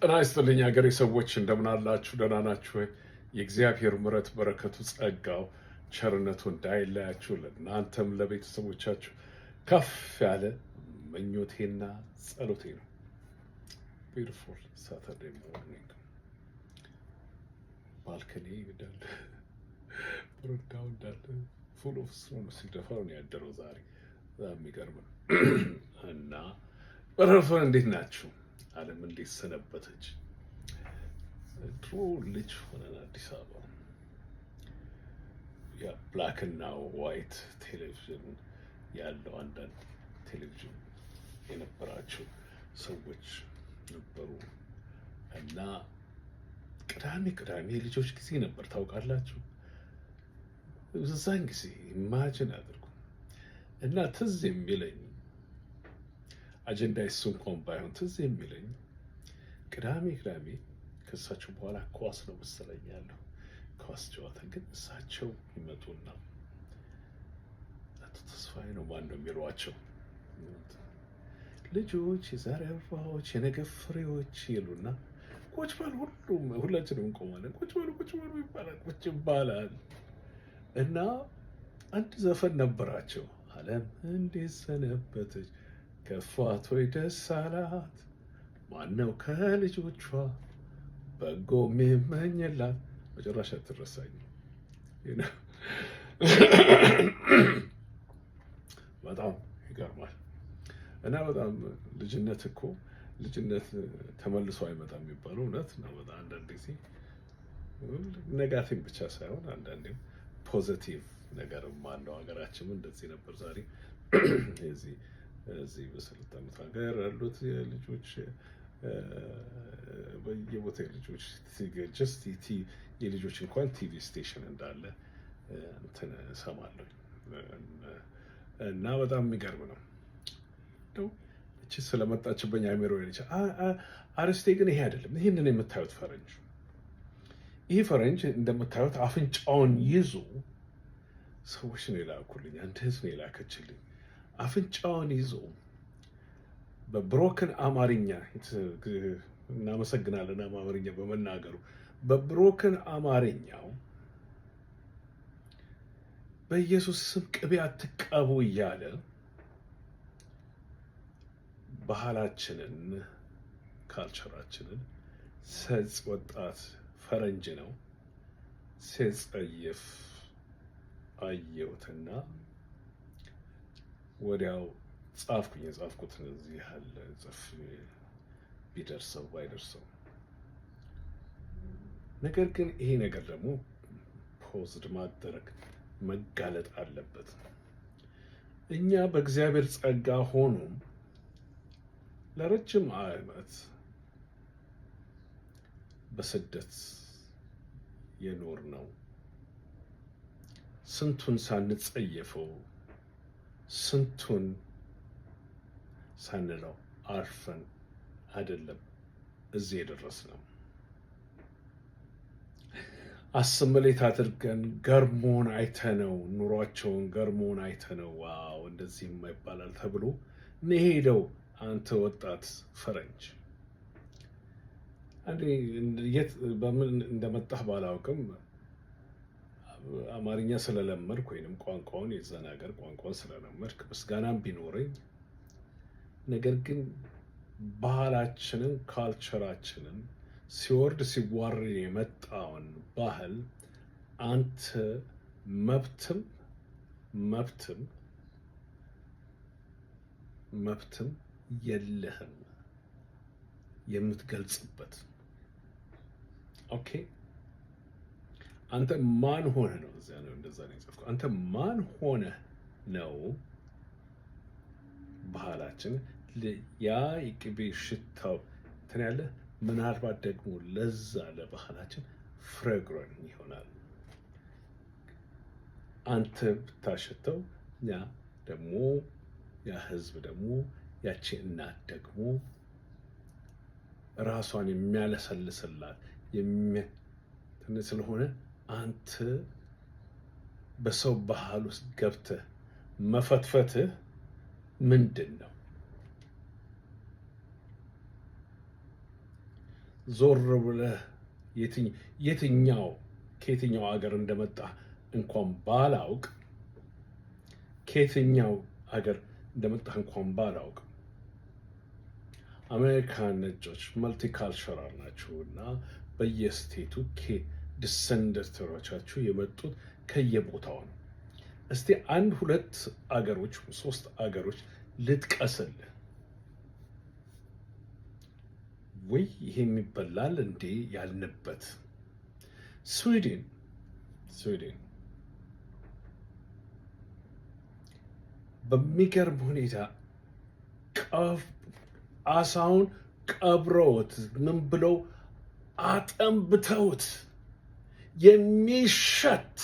ጤና ይስጥልኝ ሀገሬ ሰዎች እንደምን አላችሁ? ደህና ናችሁ ወይ? የእግዚአብሔር ምሕረት በረከቱ ጸጋው ቸርነቱ እንዳይለያችሁ ለእናንተም ለቤተሰቦቻችሁ ከፍ ያለ ምኞቴና ጸሎቴ ነው። ቢዩቲፉል ሳተርዴይ ሞርኒንግ ባልከኒ እንዳለ ብሩዳው እንዳለ ፉል ኦፍ ስኖ ነው ሲደፋው ነው ያደረው ዛሬ። የሚገርም ነው። እና በረፈ እንዴት ናችሁ? ዓለም እንዴት ሰነበተች? ድሮ ልጅ ሆነን አዲስ አበባ ያ ብላክ እና ዋይት ቴሌቪዥን ያለው አንዳንድ ቴሌቪዥን የነበራቸው ሰዎች ነበሩ እና ቅዳሜ የልጆች ጊዜ ነበር ታውቃላችሁ። እዛን ጊዜ ኢማጅን አድርጉ እና ትዝ የሚለኝ አጀንዳ እሱ እንኳን ባይሆን ትዝ የሚለኝ ቅዳሜ ከእሳቸው በኋላ ኳስ ነው መሰለኝ ያለው ኳስ ጨዋታ። ግን እሳቸው ይመጡና አቶ ተስፋዬ ነው ማን ነው የሚሏቸው ልጆች የዛሬ አበባዎች የነገ ፍሬዎች ይሉና ቁጭ በሉ ሁላችንም እንቆማለን። ቁጭ በሉ ይባላል እና አንድ ዘፈን ነበራቸው። ዓለም እንዴት ሰነበተች ከፋት ወይ ደስ አላት፣ ማነው ከልጆቿ በጎ የሚመኝላት። መጨረሻ ትረሳኝ። በጣም ይገርማል። እና በጣም ልጅነት ተመልሶ አይመጣም የሚባለው እውነት ነው። በጣም አንዳንድ ጊዜ ኔጋቲቭ ብቻ ሳይሆን አንዳንዴም ፖዘቲቭ ነገርም አለው። ሀገራችንም እንደዚህ ነበር። ዛሬ እዚህ በሰለጠኑት ሀገር ያሉት ልጆች በየቦታ ልጆች የልጆች እንኳን ቲቪ ስቴሽን እንዳለ እንትን እሰማለሁ እና በጣም የሚገርም ነው። እቺ ስለመጣችበኝ አይሜሮ ልጅ አርስቴ ግን ይሄ አይደለም። ይህንን የምታዩት ፈረንጅ ይህ ፈረንጅ እንደምታዩት አፍንጫውን ይዞ ሰዎች ነው የላኩልኝ። አንድ ህዝብ ነው የላከችልኝ። አፍንጫውን ይዞ በብሮክን አማርኛ እናመሰግናለን አማርኛ በመናገሩ በብሮክን አማርኛው በኢየሱስ ስም ቅቤ አትቀቡ እያለ ባህላችንን ካልቸራችንን ሰጽ ወጣት ፈረንጅ ነው ሲጸየፍ አየሁትና ወዲያው ጻፍኩኝ። የጻፍኩትን እዚህ ያለ ጽፍ ቢደርሰው ባይደርሰው፣ ነገር ግን ይሄ ነገር ደግሞ ፖዝድ ማደረግ መጋለጥ አለበት። እኛ በእግዚአብሔር ጸጋ ሆኖም ለረጅም ዓመት በስደት የኖር ነው። ስንቱን ሳንጸየፈው ስንቱን ሳንለው አርፈን አይደለም እዚህ የደረስነው። አስመሌት አድርገን ገርሞን አይተነው ኑሯቸውን ገርሞን አይተነው ዋው እንደዚህም ይባላል ተብሎ ሄደው አንተ ወጣት ፈረንጅ አንዴ የት በምን እንደመጣህ ባላውቅም አማርኛ ስለለመድክ ወይንም ቋንቋውን የዛን ሀገር ቋንቋውን ስለለመድክ ምስጋናም ቢኖረኝ፣ ነገር ግን ባህላችንን ካልቸራችንን ሲወርድ ሲዋረድ የመጣውን ባህል አንተ መብትም የለህም የምትገልጽበት። ኦኬ አንተ ማን ሆነ ነው? እዚያ ነው እንደዛ ነው የጻፍኩት። አንተ ማን ሆነ ነው ባህላችን ያ የቅቤ ሽታው እንትን ያለ ምናልባት ደግሞ ለዛ ለባህላችን ፍሬግረን ይሆናል። አንተ ብታሸተው ያ ደግሞ ያ ህዝብ ደግሞ ያቺ እናት ደግሞ ራሷን የሚያለሰልስላት ስለሆነ አንተ በሰው ባህል ውስጥ ገብተህ መፈትፈትህ ምንድን ነው? ዞር ብለህ ከየትኛው ሀገር እንደመጣ እንኳን ባላውቅ ከየትኛው ሀገር እንደመጣህ እንኳን ባላውቅ አሜሪካን ነጮች መልቲካልቸራል ናቸው እና በየስቴቱ ዲሰንደንቶቻችሁ የመጡት ከየቦታው ነው። እስቲ 1-2 አገሮች 3 አገሮች ልጥቀስልህ። ወይ ይሄ የሚበላል እንዴ ያልንበት ስዊድን በሚገርም ሁኔታ አሳውን ቀብረውት ምን ብለው አጠንብተውት የሚሸት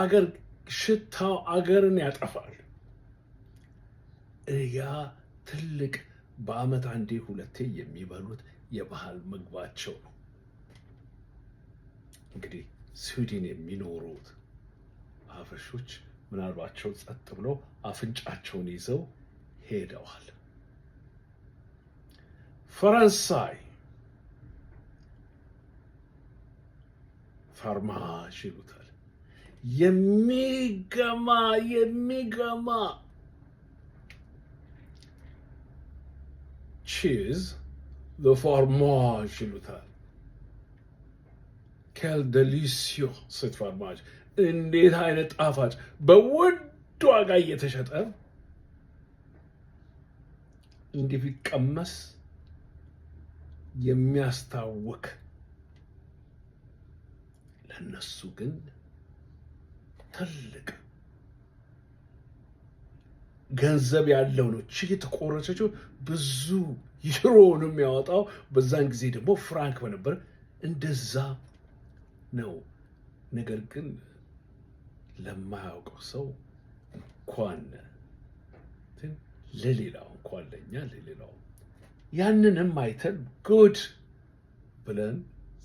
አገር ሽታው አገርን ያጠፋል። ያ ትልቅ በዓመት 1-2 የሚበሉት የባህል ምግባቸው ነው። እንግዲህ ስዊድን የሚኖሩት አበሾች ምናልባቸው ጸጥ ብለው አፍንጫቸውን ይዘው ሄደዋል። ፈረንሳይ ፋርማጅ ይሉታል። የሚገማ ቺዝ ለፎርማጅ ይሉታል። ኬል ደሊሲዮ ሴት ፎርማጅ እንዴት አይነት ጣፋጭ በውድ ዋጋ እየተሸጠ እንዲህ ቢቀመስ የሚያስታውክ ለነሱ ግን ትልቅ ገንዘብ ያለው ነው። እቺ የተቆረሰችው ብዙ ዩሮን የሚያወጣው በዛን ጊዜ ደግሞ ፍራንክ በነበር እንደዛ ነው። ነገር ግን ለማያውቀው ሰው እንኳን ለሌላው እንኳን ለኛ ለሌላው ያንንም አይተን ጉድ ብለን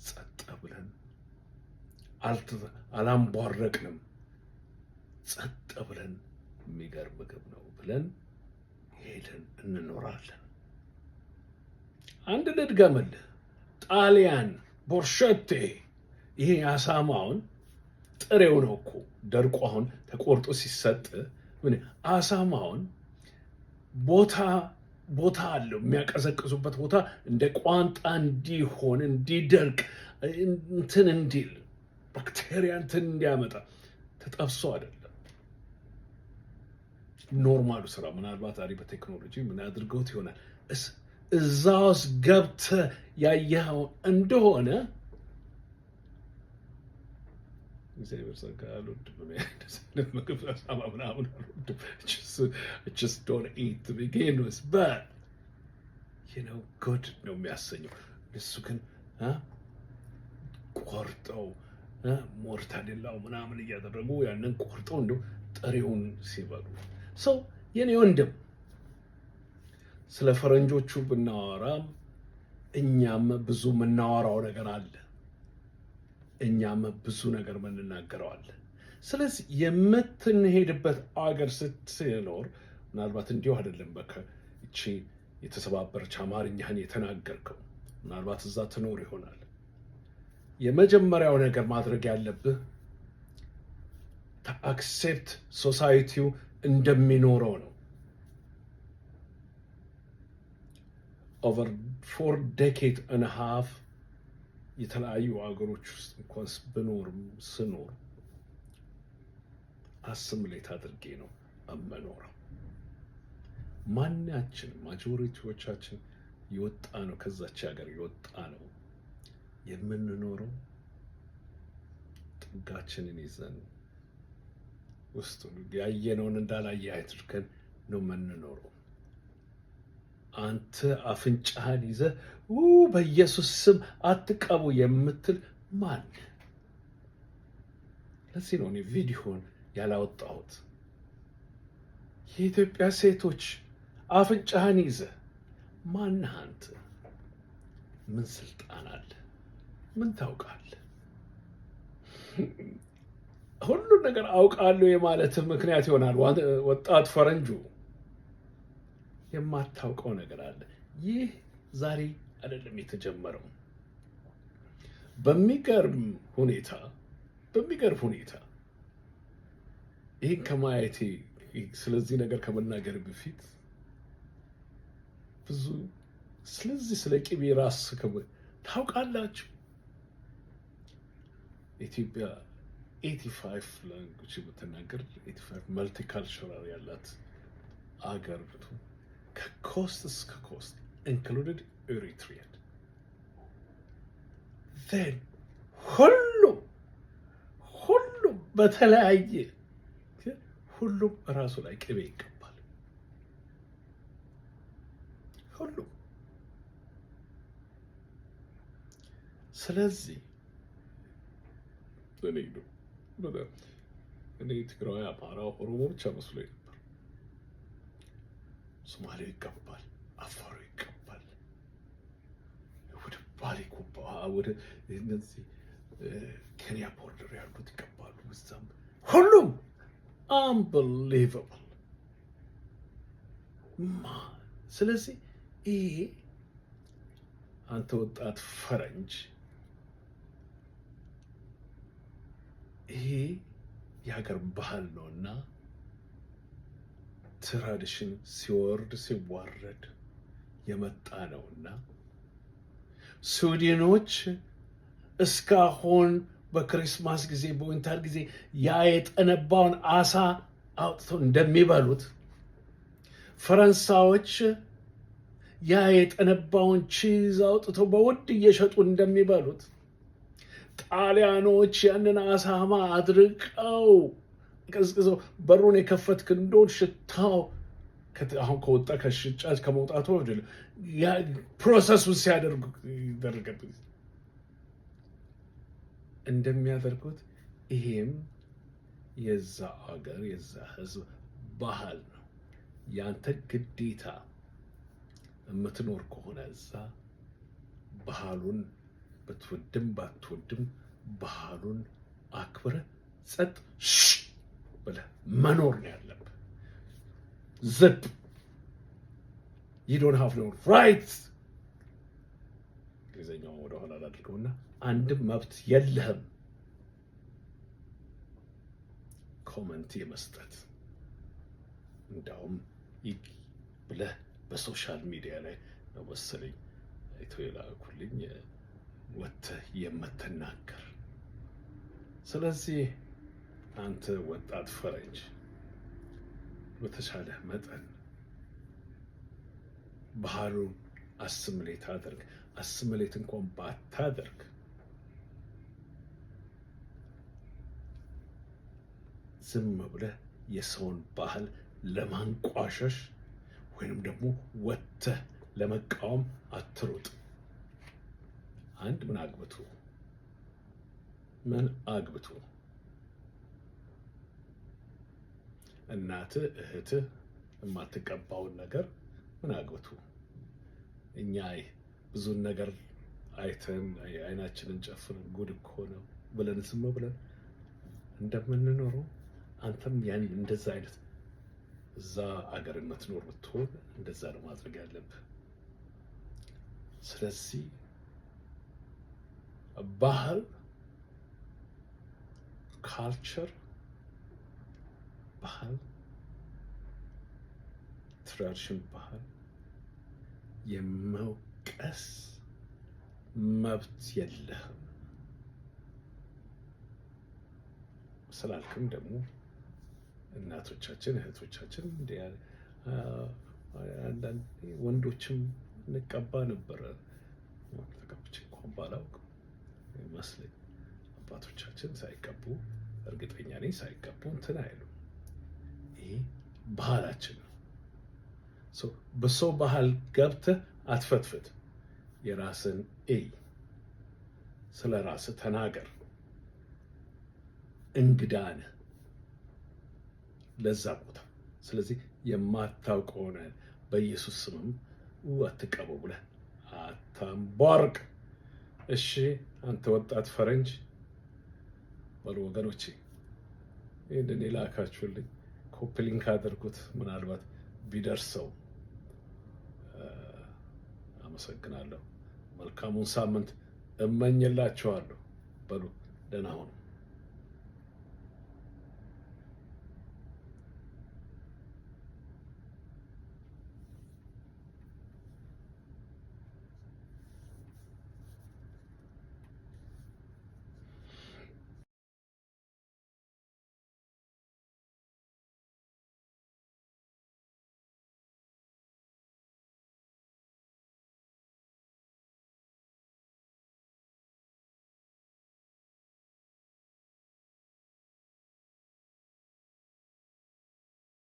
ጸጥ ብለን አላምቧረቅንም። ጸጥ ብለን የሚገርም ምግብ ነው ብለን ሄደን እንኖራለን። አንድ ልድገምልህ። ጣሊያን ቦርሸቴ፣ ይሄ አሳማውን ጥሬው ነው እኮ ደርቆ አሁን ተቆርጦ ሲሰጥ አሳማውን ቦታ አለው የሚያቀዘቅዙበት ቦታ እንደ ቋንጣ እንዲሆን እንዲደርቅ እንትን እንዲል ባክቴሪያ እንትን እንዲያመጣ ተጠብሶ አይደለም። ኖርማሉ ስራ ምናልባት ዛሬ በቴክኖሎጂ ምን አድርገውት ይሆናል። እዛ ውስጥ ገብተህ ያየኸው እንደሆነ እግዚአብሔር ጸጋ አልወድም ምግብ ሳማ ምናምን አልወድም። just don't eat to begin with, but good ነው የሚያሰኘው። እሱ ግን ቆርጠው ሞርታዴላው ምናምን እያደረጉ ያንን ቆርጠው እንደው ጥሬውን ሲበሉ ሰው የኔ ወንድም ስለ ፈረንጆቹ ብናወራም እኛም ብዙ የምናወራው ነገር አለ። እኛም ብዙ ነገር የምንናገረው አለ። ስለዚህ የምትሄድበት አገር ስትኖር ምናልባት እንዲሁ አይደለም እቺ የተሰባበረች አማርኛህን የተናገርከው ምናልባት እዛ ትኖር ይሆናል። የመጀመሪያው ነገር ማድረግ ያለብህ አክሴፕት ሶሳይቲው እንደሚኖረው ነው። over 4 decades and a half የተለያዩ አገሮች ውስጥ እንኳን ስኖር አስምሌት አድርጌ ነው የምኖረው። ማናችን ማጆሪቲዎቻችን የወጣ ነው ከዛች ሀገር የወጣ ነው የምንኖረው ጥጋችንን ይዘን ውስጡ ያየነውን እንዳላየ አድርገን ነው የምንኖረው። አንተ አፍንጫህን ይዘህ በኢየሱስ ስም አትቀቡ የምትል ማን? ለዚህ ነው እኔ ቪዲዮን ያላወጣሁት። የኢትዮጵያ ሴቶች አፍንጫህን ይዘህ ማነህ አንተ? ምን ስልጣን አለ? ምን ታውቃለህ? ሁሉን ነገር አውቃለሁ የማለት ምክንያት ይሆናል ወጣት ፈረንጁ። የማታውቀው ነገር አለ። ይህ ዛሬ አይደለም የተጀመረው። በሚገርም ሁኔታ ይህን ከማየቴ ስለዚህ ነገር ከመናገር በፊት ብዙ ስለዚህ ስለ ቅቤ ራስ ታውቃላችሁ? ኢትዮጵያ 85 ላንጉጅ የምትናገር 85 መልቲካልቸራል ያላት አገር ብትሆን ከኮስት እስከ ኮስት ኢንክሉድድ ኤሪትሪያ then ሁሉም በተለያየ ሁሉም ራሱ ላይ ቅቤ ይቀባል። ሁሉም ስለዚህ እኔ ትግራዊ፣ አማራ፣ ኦሮሞ ብቻ መስሎኝ ነበር። ሶማሌው ይቀባል፣ አፋሩ ይቀባል፣ ወደ ባሌ ኩባ ወደ እነዚህ ኬንያ ቦርደር ያሉት ይቀባሉ። እዛም ሁሉም አንበሊቨብል። ስለዚህ ይሄ አንተ ወጣት ፈረንጅ ይሄ የሀገር ባህል ነውና ትራዲሽን ሲወርድ ሲዋረድ የመጣ ነውና ስዊድኖች እስካሁን በክሪስማስ ጊዜ በዊንተር ጊዜ ያ የጠነባውን አሳ አውጥተው እንደሚበሉት፣ ፈረንሳዮች ያ የጠነባውን ቺዝ አውጥተው በውድ እየሸጡ እንደሚበሉት፣ ጣሊያኖች ያንን አሳማ አድርቀው ቀዝቅዘው በሩን የከፈትክ እንደሆን ሽታው አሁን ከወጣ ከሽጫጭ ከመውጣቱ ፕሮሰሱን ሲያደርጉ ይደረገብት እንደሚያደርጉት ይሄም የዛ አገር የዛ ህዝብ ባህል ነው። ያንተ ግዴታ የምትኖር ከሆነ እዛ ባህሉን ብትወድም ባትወድም ባህሉን አክብረህ ጸጥ ብለህ መኖር ነው ያለብህ። ዝብ you don't have no rights እንግሊዝኛው ወደ ኋላ አድርገውና አንድም መብት የለህም ኮመንት የመስጠት እንዳውም ብለህ በሶሻል ሚዲያ ላይ ነው መሰለኝ አይተው የላኩልኝ ወጥተህ የምትናገር። ስለዚህ አንተ ወጣት ፈረንጅ በተሻለ መጠን ባህሉን አስምሌት አድርግ። አስምሌት እንኳን ባታደርግ ዝም ብለህ የሰውን ባህል ለማንቋሸሽ ወይንም ደግሞ ወጥተህ ለመቃወም አትሮጥ። አንድ ምን አግብቶ እናትህ እህትህ የማትቀባውን ነገር ምን አግብቶ እኛ ብዙን ነገር አይተን አይናችንን ጨፍነን ጉድ እኮ ነው ብለን ዝም ብለን እንደምንኖረው አንተም ያን እንደዛ አይነት እዛ አገር የምትኖር ብትሆን እንደዛ ነው ማድረግ ያለብህ። ስለዚህ ባህል ካልቸር ባህል ትራዲሽን ባህል የመውቀስ መብት የለህም ስላልክም ደግሞ እናቶቻችን እህቶቻችን አንዳንድ ወንዶችም እንቀባ ነበረ። ተቀብቼ እንኳን ባላውቅም ይመስለኝ አባቶቻችን ሳይቀቡ እርግጠኛ ነኝ ሳይቀቡ እንትን አይሉ። ይሄ ባህላችን ነው። በሰው ባህል ገብተህ አትፈትፍት። የራስን ስለ ራስህ ተናገር። እንግዳ ነህ ለዛ ቦታ። ስለዚህ የማታውቀውን በኢየሱስ ስምም አትቀበው ብለህ አታምቧርቅ። እሺ አንተ ወጣት ፈረንጅ በሉ ወገኖቼ፣ ይህንን የላካችሁልኝ ኮፒ ሊንክ አድርጉት፣ ምናልባት ቢደርሰው አመሰግናለሁ። መልካሙን ሳምንት እመኝላችኋለሁ። በሉ ደህና ሁኑ።